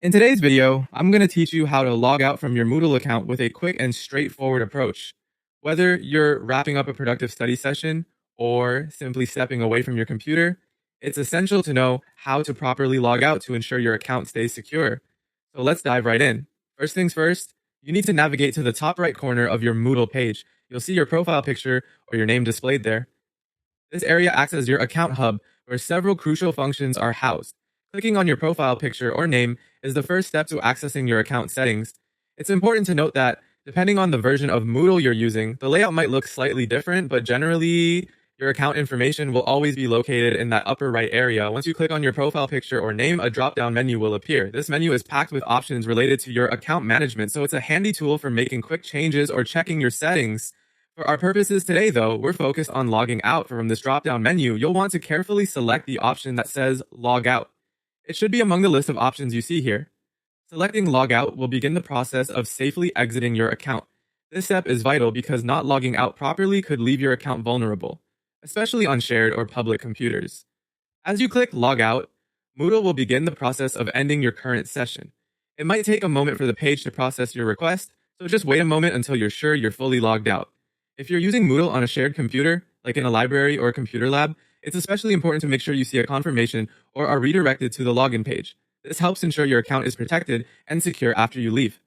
In today's video, I'm going to teach you how to log out from your Moodle account with a quick and straightforward approach. Whether you're wrapping up a productive study session or simply stepping away from your computer, it's essential to know how to properly log out to ensure your account stays secure. So let's dive right in. First things first, you need to navigate to the top right corner of your Moodle page. You'll see your profile picture or your name displayed there. This area acts as your account hub where several crucial functions are housed. Clicking on your profile picture or name is the first step to accessing your account settings. It's important to note that, depending on the version of Moodle you're using, the layout might look slightly different, but generally, your account information will always be located in that upper right area. Once you click on your profile picture or name, a drop-down menu will appear. This menu is packed with options related to your account management, so it's a handy tool for making quick changes or checking your settings. For our purposes today, though, we're focused on logging out from this drop-down menu. You'll want to carefully select the option that says Log Out. It should be among the list of options you see here. Selecting Log Out will begin the process of safely exiting your account. This step is vital because not logging out properly could leave your account vulnerable, especially on shared or public computers. As you click Log Out, Moodle will begin the process of ending your current session. It might take a moment for the page to process your request, so just wait a moment until you're sure you're fully logged out. If you're using Moodle on a shared computer, like in a library or a computer lab, it's especially important to make sure you see a confirmation or are redirected to the login page. This helps ensure your account is protected and secure after you leave.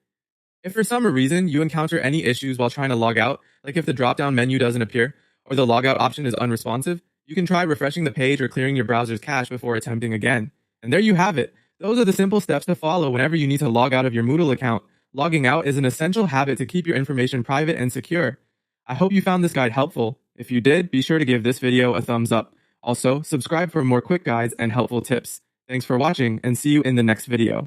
If for some reason you encounter any issues while trying to log out, like if the drop-down menu doesn't appear or the logout option is unresponsive, you can try refreshing the page or clearing your browser's cache before attempting again. And there you have it. Those are the simple steps to follow whenever you need to log out of your Moodle account. Logging out is an essential habit to keep your information private and secure. I hope you found this guide helpful. If you did, be sure to give this video a thumbs up. Also, subscribe for more quick guides and helpful tips. Thanks for watching, and see you in the next video.